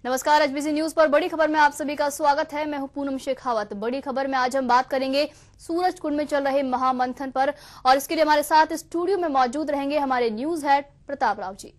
नमस्कार, HBC news पर बड़ी खबर में आप सभी का स्वागत है। मैं हूं पूनम शेखावत। बड़ी खबर में आज हम बात करेंगे सूरजकुंड में चल रहे महामंथन पर, और इसके लिए हमारे साथ स्टूडियो में मौजूद रहेंगे हमारे न्यूज हेड प्रताप राव जी।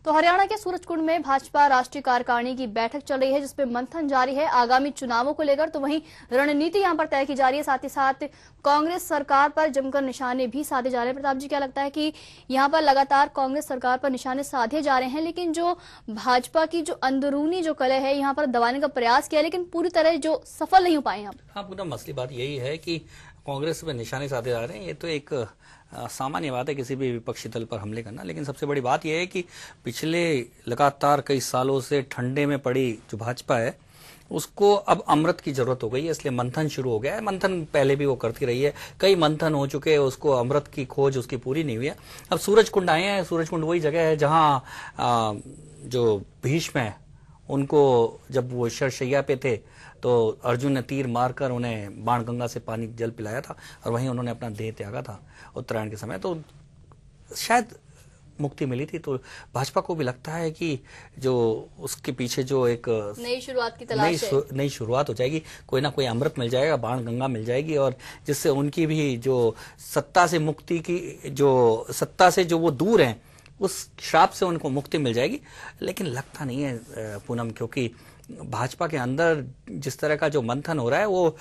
तो हरियाणा के सूरजकुंड में भाजपा राष्ट्रीय कार्यकारिणी की बैठक चल रही है, जिसपे मंथन जारी है आगामी चुनावों को लेकर। तो वहीं रणनीति यहां पर तय की जा रही है, साथ ही साथ कांग्रेस सरकार पर जमकर निशाने भी साधे जा रहे हैं। प्रताप जी, क्या लगता है कि यहां पर लगातार कांग्रेस सरकार पर निशाने साधे जा रहे हैं, लेकिन जो भाजपा की जो अंदरूनी जो कलह है यहाँ पर दबाने का प्रयास किया, लेकिन पूरी तरह जो सफल नहीं हो पाए हैं? हाँ, पूरा मसली बात यही है कि कांग्रेस पे निशाने साधे जा रहे हैं। ये तो एक सामान्य बात है किसी भी विपक्षी दल पर हमले करना, लेकिन सबसे बड़ी बात यह है कि पिछले लगातार कई सालों से ठंडे में पड़ी जो भाजपा है उसको अब अमृत की जरूरत हो गई है, इसलिए मंथन शुरू हो गया है। मंथन पहले भी वो करती रही है, कई मंथन हो चुके हैं, उसको अमृत की खोज उसकी पूरी नहीं हुई है। अब सूरजकुंड आए हैं। सूरजकुंड वही जगह है जहां जो भीष्म है उनको जब वो शरशैया पे थे तो अर्जुन ने तीर मारकर उन्हें बाणगंगा से पानी जल पिलाया था, और वहीं उन्होंने अपना देह त्यागा था उत्तरायण के समय। तो शायद मुक्ति मिली थी। तो भाजपा को भी लगता है कि जो उसके पीछे जो एक नई शुरुआत की तलाश है, नई शुरुआत हो जाएगी, कोई ना कोई अमृत मिल जाएगा, बाणगंगा मिल जाएगी, और जिससे उनकी भी जो सत्ता से मुक्ति की जो सत्ता से जो वो दूर हैं उस श्राप से उनको मुक्ति मिल जाएगी। लेकिन लगता नहीं है पूनम, क्योंकि भाजपा के अंदर जिस तरह का जो मंथन हो रहा है वो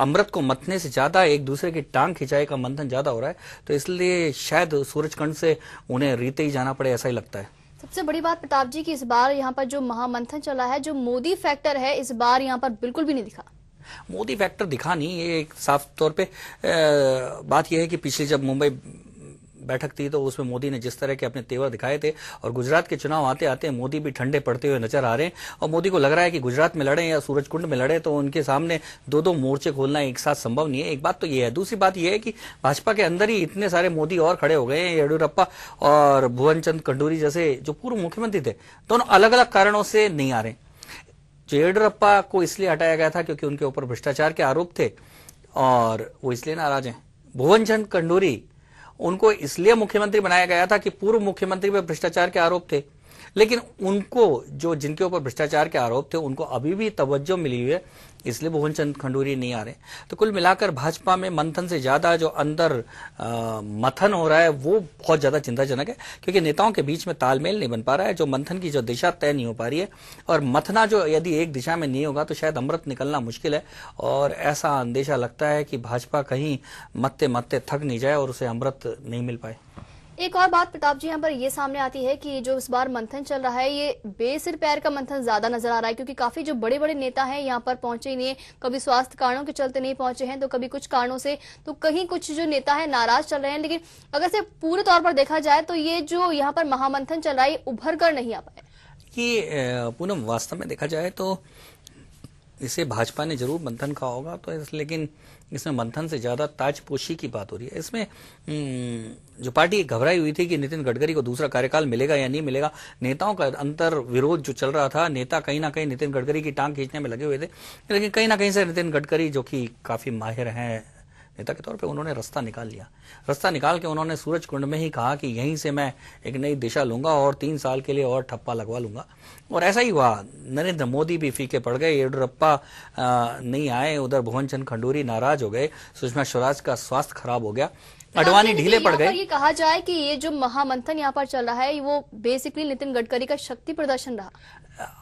अमृत को मतने से ज्यादा एक दूसरे की टांग खिंचाई का मंथन ज्यादा हो रहा है। तो इसलिए शायद सूरजकुंड से उन्हें रीते ही जाना पड़े, ऐसा ही लगता है। सबसे बड़ी बात प्रताप जी की इस बार यहाँ पर जो महामंथन चला है, जो मोदी फैक्टर है, इस बार यहाँ पर बिल्कुल भी नहीं दिखा। मोदी फैक्टर दिखा नहीं। ये एक साफ तौर पे बात यह है कि पिछली जब मुंबई बैठक थी तो उसमें मोदी ने जिस तरह के अपने तेवर दिखाए थे, और गुजरात के चुनाव आते आते मोदी भी ठंडे पड़ते हुए नजर आ रहे हैं। और मोदी को लग रहा है कि गुजरात में लड़े या सूरजकुंड में लड़े तो उनके सामने दो मोर्चे खोलना एक साथ संभव नहीं है। एक बात तो ये है। दूसरी बात ये है कि भाजपा के अंदर ही इतने सारे मोदी और खड़े हो गए हैं। येडियुरप्पा और भुवन चंद कंडूरी जैसे जो पूर्व मुख्यमंत्री थे, दोनों अलग अलग कारणों से नहीं आ रहे। जो येडियुरप्पा को इसलिए हटाया गया था क्योंकि उनके ऊपर भ्रष्टाचार के आरोप थे और वो इसलिए नाराज हैं। भुवन चंद कंडूरी उनको इसलिए मुख्यमंत्री बनाया गया था कि पूर्व मुख्यमंत्री पर भ्रष्टाचार के आरोप थे, लेकिन उनको जो जिनके ऊपर भ्रष्टाचार के आरोप थे उनको अभी भी तवज्जो मिली हुई है, इसलिए भुवन चंद खंडूरी नहीं आ रहे। तो कुल मिलाकर भाजपा में मंथन से ज्यादा जो अंदर मथन हो रहा है वो बहुत ज्यादा चिंताजनक है, क्योंकि नेताओं के बीच में तालमेल नहीं बन पा रहा है। जो मंथन की जो दिशा तय नहीं हो पा रही है, और मथना जो यदि एक दिशा में नहीं होगा तो शायद अमृत निकलना मुश्किल है। और ऐसा अंदेशा लगता है कि भाजपा कहीं मत्ते मत्ते थक नहीं जाए और उसे अमृत नहीं मिल पाए। एक और बात प्रताप जी यहाँ पर ये सामने आती है कि जो इस बार मंथन चल रहा है ये बेसिर पैर का मंथन ज्यादा नजर आ रहा है, क्योंकि काफी जो बड़े बड़े नेता हैं यहाँ पर पहुंचे ही नहीं है। कभी स्वास्थ्य कारणों के चलते नहीं पहुंचे हैं, तो कभी कुछ कारणों से, तो कहीं कुछ जो नेता है नाराज चल रहे हैं। लेकिन अगर से पूरे तौर पर देखा जाए तो ये जो यहाँ पर महामंथन चल रहा है उभर कर नहीं आ पाए। ये पूनम वास्तव में देखा जाए तो इसे भाजपा ने जरूर मंथन कहा होगा, तो लेकिन इसमें मंथन से ज्यादा ताजपोशी की बात हो रही है। इसमें जो पार्टी घबराई हुई थी कि नितिन गडकरी को दूसरा कार्यकाल मिलेगा या नहीं मिलेगा, नेताओं का अंतर विरोध जो चल रहा था, नेता कहीं ना कहीं नितिन गडकरी की टांग खींचने में लगे हुए थे, लेकिन कहीं ना कहीं से नितिन गडकरी जो कि काफी माहिर हैं नेता के तौर पे, उन्होंने रास्ता निकाल लिया। रास्ता निकाल के उन्होंने सूरजकुंड में ही कहा कि यहीं से मैं एक नई दिशा लूंगा और 3 साल के लिए और ठप्पा लगवा लूंगा, और ऐसा ही हुआ। नरेंद्र मोदी भी फीके पड़ गए, येडियुरप्पा नहीं आए, उधर भुवन चंद खंडूरी नाराज हो गए, सुषमा स्वराज का स्वास्थ्य खराब हो गया, अडवाणी ढीले पड़ गए। ये कहा जाए कि ये जो महामंथन यहाँ पर चल रहा है वो बेसिकली नितिन गडकरी का शक्ति प्रदर्शन रहा।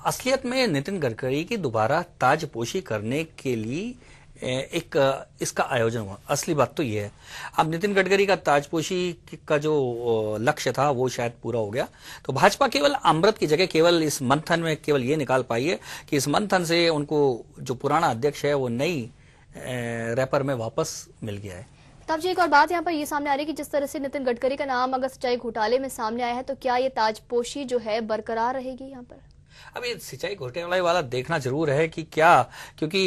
असलियत में नितिन गडकरी की दोबारा ताजपोशी करने के लिए एक इसका आयोजन हुआ। असली बात तो ये है। अब नितिन गडकरी का ताजपोशी का जो लक्ष्य था वो शायद पूरा हो गया। तो भाजपा केवल अमृत की जगह केवल इस मंथन में केवल ये निकाल पाई है कि इस मंथन से उनको जो पुराना अध्यक्ष है वो नई रैपर में वापस मिल गया है। तब जी एक और बात यहाँ पर ये सामने आ रही है कि जिस तरह से नितिन गडकरी का नाम अगर सिंचाई घोटाले में सामने आया है, तो क्या ये ताजपोशी जो है बरकरार रहेगी यहाँ पर? अब ये सिंचाई घोटाले वाला देखना जरूर है कि क्या, क्योंकि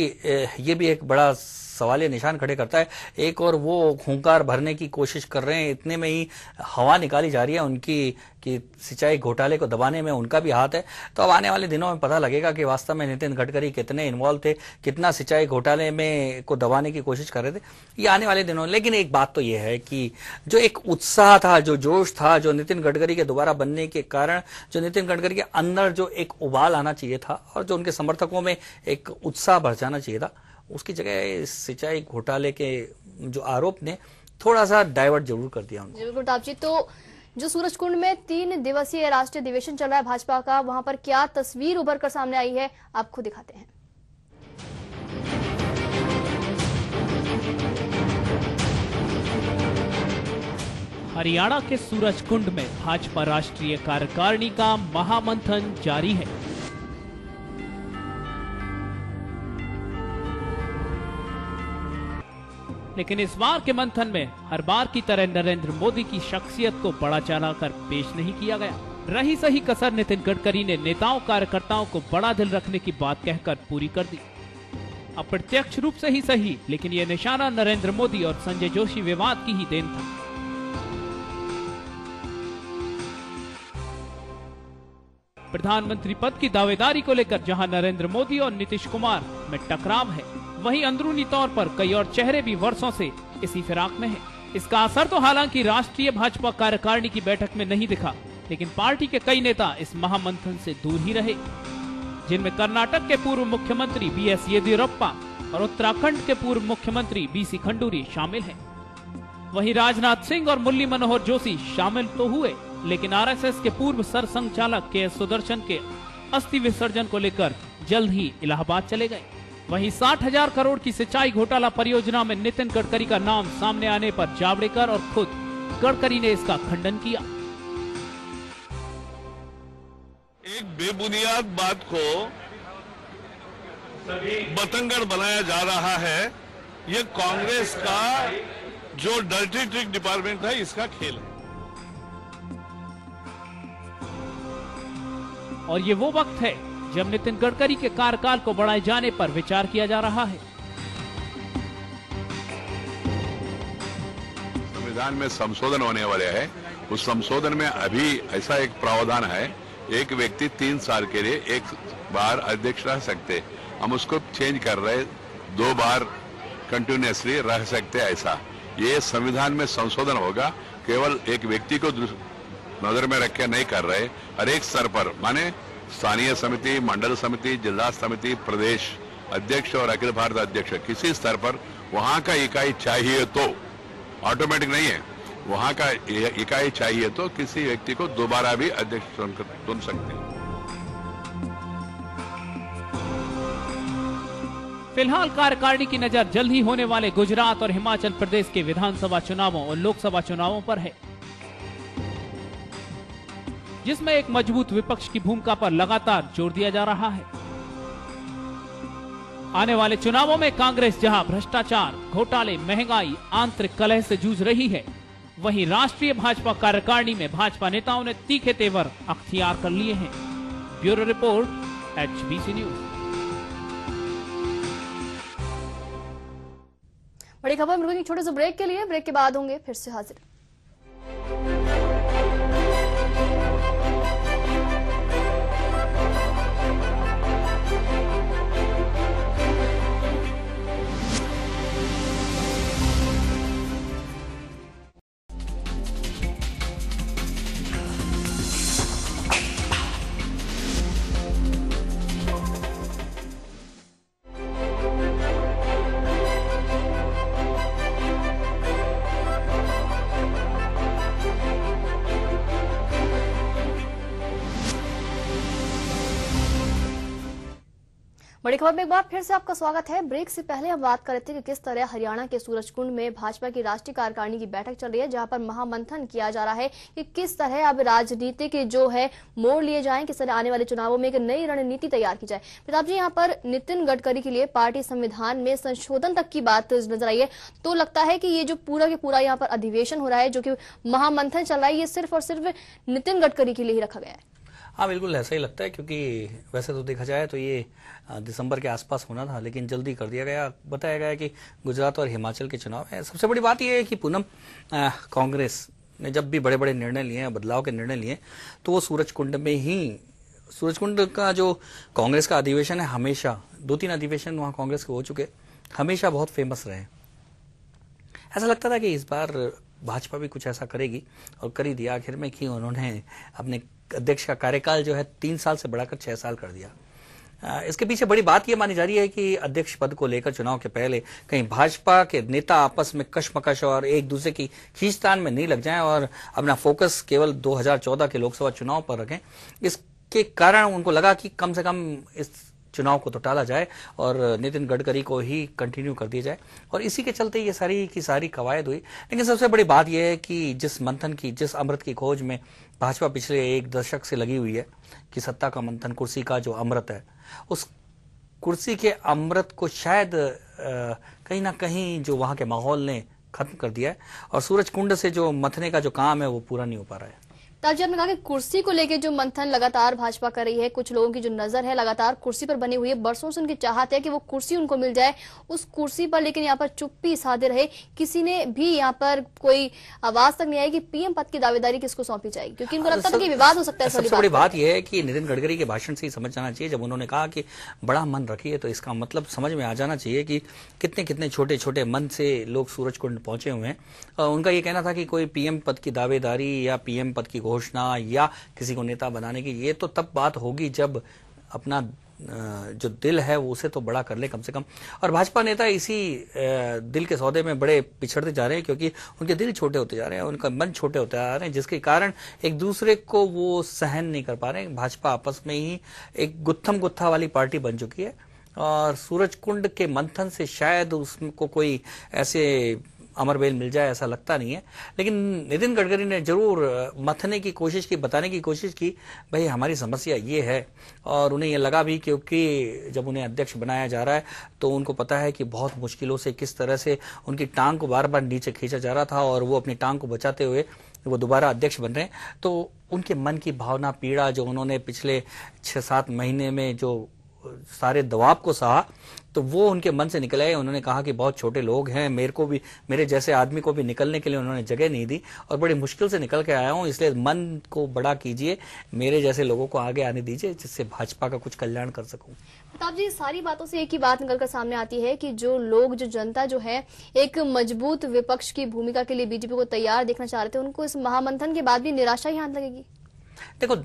ये भी एक बड़ा सवालिया निशान खड़े करता है। एक और वो खूंखार भरने की कोशिश कर रहे हैं, इतने में ही हवा निकाली जा रही है उनकी कि सिंचाई घोटाले को दबाने में उनका भी हाथ है। तो अब आने वाले दिनों में पता लगेगा कि वास्तव में नितिन गडकरी कितने इन्वॉल्व थे, कितना सिंचाई घोटाले में को दबाने की कोशिश कर रहे थे, ये आने वाले दिनों। लेकिन एक बात तो ये है कि जो एक उत्साह था, जो जोश था, जो नितिन गडकरी के दोबारा बनने के कारण जो नितिन गडकरी के अंदर जो एक उबाल आना चाहिए था और जो उनके समर्थकों में एक उत्साह बढ़ जाना चाहिए था, उसकी जगह सिंचाई घोटाले के जो आरोप ने थोड़ा सा डाइवर्ट जरूर कर दिया उनको। बिल्कुल प्रताप जी, तो जो सूरजकुंड में 3 दिवसीय राष्ट्रीय अधिवेशन चल रहा है भाजपा का, वहां पर क्या तस्वीर उभर कर सामने आई है, आपको दिखाते हैं। हरियाणा के सूरजकुंड में भाजपा राष्ट्रीय कार्यकारिणी का महामंथन जारी है। लेकिन इस बार के मंथन में हर बार की तरह नरेंद्र मोदी की शख्सियत को बड़ा चढ़ाकर पेश नहीं किया गया। रही सही कसर नितिन गडकरी ने नेताओं कार्यकर्ताओं को बड़ा दिल रखने की बात कहकर पूरी कर दी। अप्रत्यक्ष रूप से ही सही, लेकिन यह निशाना नरेंद्र मोदी और संजय जोशी विवाद की ही देन था। प्रधानमंत्री पद की दावेदारी को लेकर जहां नरेंद्र मोदी और नीतीश कुमार में टकराव है, वहीं अंदरूनी तौर पर कई और चेहरे भी वर्षों से इसी फिराक में हैं। इसका असर तो हालांकि राष्ट्रीय भाजपा कार्यकारिणी की बैठक में नहीं दिखा, लेकिन पार्टी के कई नेता इस महामंथन से दूर ही रहे, जिनमें कर्नाटक के पूर्व मुख्यमंत्री बीएस येदियुरप्पा और उत्तराखंड के पूर्व मुख्यमंत्री बीसी खंडूरी शामिल हैं। वहीं राजनाथ सिंह और मुरली मनोहर जोशी शामिल तो हुए, लेकिन आरएसएस के पूर्व सरसंघचालक के सुदर्शन के अस्थि विसर्जन को लेकर जल्द ही इलाहाबाद चले गए। वहीं 60,000 करोड़ की सिंचाई घोटाला परियोजना में नितिन गडकरी का नाम सामने आने पर जावड़ेकर और खुद गडकरी ने इसका खंडन किया। एक बेबुनियाद बात को बतंगड़ बनाया जा रहा है। ये कांग्रेस का जो डर्टी ट्रिक डिपार्टमेंट है, इसका खेल है। और ये वो वक्त है जब नितिन गडकरी के कार्यकाल को बढ़ाए जाने पर विचार किया जा रहा है। संविधान में संशोधन होने वाले हैं। उस संशोधन में अभी ऐसा एक प्रावधान है, एक व्यक्ति 3 साल के लिए एक बार अध्यक्ष रह सकते। हम उसको चेंज कर रहे, 2 बार कंटिन्यूअसली रह सकते। ऐसा ये संविधान में संशोधन होगा। केवल एक व्यक्ति को नजर में रख के नहीं कर रहे, हर एक स्तर पर, माने स्थानीय समिति, मंडल समिति, जिला समिति, प्रदेश अध्यक्ष और अखिल भारत अध्यक्ष, किसी स्तर पर वहां का इकाई चाहिए तो, ऑटोमेटिक नहीं है, वहां का इकाई चाहिए तो किसी व्यक्ति को दोबारा भी अध्यक्ष चुन सकते हैं। फिलहाल कार्यकारिणी की नजर जल्द ही होने वाले गुजरात और हिमाचल प्रदेश के विधानसभा चुनावों और लोकसभा चुनावों पर है, जिसमें एक मजबूत विपक्ष की भूमिका पर लगातार जोर दिया जा रहा है। आने वाले चुनावों में कांग्रेस जहां भ्रष्टाचार, घोटाले, महंगाई, आंतरिक कलह से जूझ रही है, वहीं राष्ट्रीय भाजपा कार्यकारिणी में भाजपा नेताओं ने तीखे तेवर अख्तियार कर लिए हैं। Bureau report, HBC news. बड़ी खबर मिलेगी छोटे से ब्रेक के लिए। ब्रेक के बाद होंगे फिर से हाजिर। बड़ी खबर में एक बार फिर से आपका स्वागत है। ब्रेक से पहले हम बात कर रहे थे कि किस तरह हरियाणा के सूरजकुंड में भाजपा की राष्ट्रीय कार्यकारिणी की बैठक चल रही है, जहां पर महामंथन किया जा रहा है कि किस तरह अब राजनीति के जो है मोड़ लिए जाएं, किस तरह आने वाले चुनावों में एक नई रणनीति तैयार की जाए। प्रताप जी, यहाँ पर नितिन गडकरी के लिए पार्टी संविधान में संशोधन तक की बात नजर आई है, तो लगता है कि ये जो पूरा के पूरा यहाँ पर अधिवेशन हो रहा है, जो कि महामंथन चल रहा है, ये सिर्फ और सिर्फ नितिन गडकरी के लिए ही रखा गया है। हाँ, बिल्कुल ऐसा ही लगता है, क्योंकि वैसे तो देखा जाए तो ये दिसंबर के आसपास होना था, लेकिन जल्दी कर दिया गया। बताया गया कि गुजरात और हिमाचल के चुनाव है। सबसे बड़ी बात यह है कि पूनम, कांग्रेस ने जब भी बड़े बड़े निर्णय लिए हैं, बदलाव के निर्णय लिए, तो वो सूरजकुंड में ही, सूरजकुंड का जो कांग्रेस का अधिवेशन है, हमेशा 2-3 अधिवेशन वहां कांग्रेस के हो चुके, हमेशा बहुत फेमस रहे। ऐसा लगता था कि इस बार भाजपा भी कुछ ऐसा करेगी, और कर ही दिया आखिर में कि उन्होंने अपने अध्यक्ष का कार्यकाल जो है 3 साल से बढ़ाकर 6 साल कर दिया। इसके पीछे बड़ी बात यह मानी जा रही है कि अध्यक्ष पद को लेकर चुनाव के पहले कहीं भाजपा के नेता आपस में कशमकश और एक दूसरे की खींचतान में नहीं लग जाएं और अपना फोकस केवल 2014 के लोकसभा चुनाव पर रखें। इसके कारण उनको लगा कि कम से कम इस चुनाव को तो टाला जाए और नितिन गडकरी को ही कंटिन्यू कर दिया जाए, और इसी के चलते ये सारी की सारी कवायद हुई। लेकिन सबसे बड़ी बात यह है कि जिस मंथन की, जिस अमृत की खोज में भाजपा पिछले 1 दशक से लगी हुई है कि सत्ता का मंथन, कुर्सी का जो अमृत है, उस कुर्सी के अमृत को शायद कहीं ना कहीं जो वहां के माहौल ने खत्म कर दिया है, और सूरजकुंड से जो मथने का जो काम है वो पूरा नहीं हो पा रहा है। ताजी आपने कहा कि कुर्सी को लेकर जो मंथन लगातार भाजपा कर रही है, कुछ लोगों की जो नजर है लगातार कुर्सी पर बनी हुई है, बरसों से उनकी चाहत है कि वो कुर्सी उनको मिल जाए उस कुर्सी पर, लेकिन यहाँ पर चुप्पी साधे रहे। किसी ने भी यहाँ पर कोई आवाज तक नहीं आई कि पीएम पद की दावेदारी किसको सौंपी जाएगी, क्योंकि उनको लगता था कि विवाद हो सकता है। सबसे बड़ी बात यह है कि नितिन गडकरी के भाषण से ही समझ जाना चाहिए, जब उन्होंने कहा कि बड़ा मन रखिए, तो इसका मतलब समझ में आ जाना चाहिए कि कितने कितने छोटे छोटे मन से लोग सूरजकुंड पहुंचे हुए हैं। उनका ये कहना था कि कोई पीएम पद की दावेदारी या पीएम पद की घोषणा या किसी को नेता बनाने की, ये तो तब बात होगी जब अपना जो दिल है वो उसे तो बड़ा कर ले कम से कम। और भाजपा नेता इसी दिल के सौदे में बड़े पिछड़ते जा रहे हैं, क्योंकि उनके दिल छोटे होते जा रहे हैं, उनका मन छोटे होते जा रहे हैं, जिसके कारण एक दूसरे को वो सहन नहीं कर पा रहे हैं। भाजपा आपस में ही एक गुत्थम गुत्था वाली पार्टी बन चुकी है, और सूरजकुंड के मंथन से शायद उसको कोई ऐसे अमरबेल मिल जाए ऐसा लगता नहीं है। लेकिन नितिन गडकरी ने जरूर मथने की कोशिश की, बताने की कोशिश की भाई हमारी समस्या ये है, और उन्हें ये लगा भी क्योंकि जब उन्हें अध्यक्ष बनाया जा रहा है तो उनको पता है कि बहुत मुश्किलों से किस तरह से उनकी टांग को बार बार नीचे खींचा जा रहा था, और वो अपनी टांग को बचाते हुए वो दोबारा अध्यक्ष बन रहे हैं। तो उनके मन की भावना, पीड़ा जो उन्होंने पिछले 6-7 महीने में जो सारे दबाव को सहा, तो वो उनके मन से निकल आए। उन्होंने कहा कि बहुत छोटे लोग हैं, मेरे को भी, मेरे जैसे आदमी को भी निकलने के लिए उन्होंने जगह नहीं दी, और बड़ी मुश्किल से निकल के आया हूं, इसलिए मन को बड़ा कीजिए, मेरे जैसे लोगों को आगे आने दीजिए, जिससे भाजपा का कुछ कल्याण कर सकूं। प्रताप जी, सारी बातों से एक ही बात निकलकर सामने आती है कि जो लोग, जो जनता जो है एक मजबूत विपक्ष की भूमिका के लिए बीजेपी को तैयार देखना चाह रहे थे, उनको इस महामंथन के बाद भी निराशा ही हाथ लगेगी। देखो,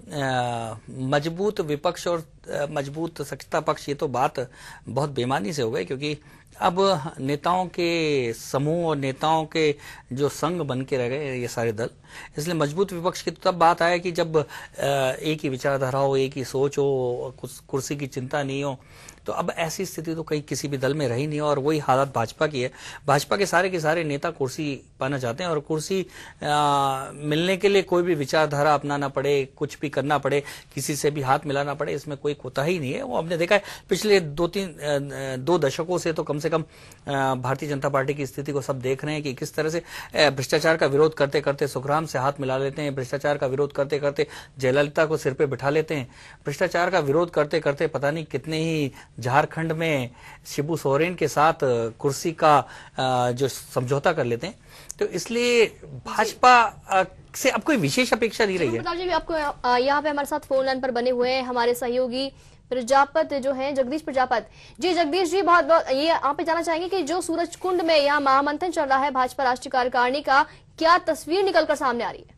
मजबूत विपक्ष और मजबूत सत्ता पक्ष, ये तो बात बहुत बेमानी से हो गई, क्योंकि अब नेताओं के समूह और नेताओं के जो संघ बन के रह गए ये सारे दल। इसलिए मजबूत विपक्ष की तो तब बात आए कि जब एक ही विचारधारा हो, एक ही सोच हो, कुर्सी की चिंता नहीं हो। तो अब ऐसी स्थिति तो कहीं किसी भी दल में रही नहीं, और वही हालत भाजपा की है। भाजपा के सारे नेता कुर्सी पाना चाहते हैं, और कुर्सी मिलने के लिए कोई भी विचारधारा अपनाना पड़े, कुछ भी करना पड़े, किसी से भी हाथ मिलाना पड़े, इसमें कोई कोताही नहीं है। वो हमने देखा है पिछले 2 दशकों से, तो कम से कम भारतीय जनता पार्टी की स्थिति को सब देख रहे हैं कि किस तरह से भ्रष्टाचार का विरोध करते करते सुखराम से हाथ मिला लेते हैं, भ्रष्टाचार का विरोध करते करते जयललिता को सिर पे बिठा लेते हैं, भ्रष्टाचार का विरोध करते करते पता नहीं कितने ही झारखंड में शिबू सोरेन के साथ कुर्सी का जो समझौता कर लेते हैं। तो इसलिए भाजपा से अब कोई विशेष अपेक्षा नहीं रही है। प्रताप जी, आपको यहाँ पे हमारे साथ फोन लाइन पर बने हुए हैं हमारे सहयोगी प्रजापत जो हैं, जगदीश प्रजापत जी। जगदीश जी, बहुत बहुत ये आप पे जाना चाहेंगे कि जो सूरजकुंड में यहाँ महामंथन चल रहा है भाजपा राष्ट्रीय कार्यकारिणी का, क्या तस्वीर निकलकर सामने आ रही है?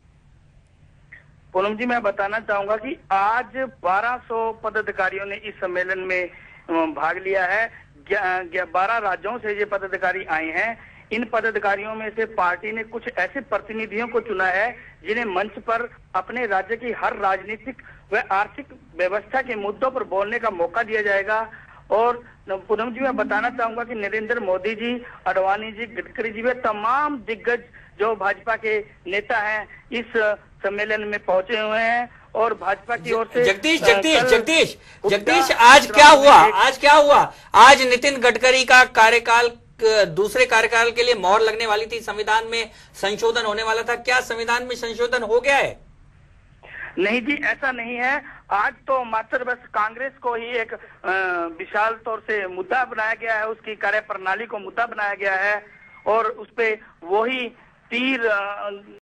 पूनम जी, मैं बताना चाहूंगा कि आज 1200 पदाधिकारियों ने इस सम्मेलन में भाग लिया है। 12 राज्यों से ये पदाधिकारी आए हैं। इन पदाधिकारियों में से पार्टी ने कुछ ऐसे प्रतिनिधियों को चुना है जिन्हें मंच पर अपने राज्य की हर राजनीतिक व आर्थिक व्यवस्था के मुद्दों पर बोलने का मौका दिया जाएगा। और पूनम जी, मैं बताना चाहूंगा कि नरेंद्र मोदी जी, अडवाणी जी, गडकरी जी, वे तमाम दिग्गज जो भाजपा के नेता हैं इस सम्मेलन में पहुंचे हुए हैं। और भाजपा की ओर से जगदीश, आज क्या हुआ? आज नितिन गडकरी का कार्यकाल, दूसरे कार्यकाल के लिए मोहर लगने वाली थी, संविधान में संशोधन होने वाला था। क्या संविधान में संशोधन हो गया है? नहीं जी, ऐसा नहीं है। आज तो मात्र बस कांग्रेस को ही एक विशाल तौर से मुद्दा बनाया गया है, उसकी कार्य प्रणाली को मुद्दा बनाया गया है, और उस पे वही तीर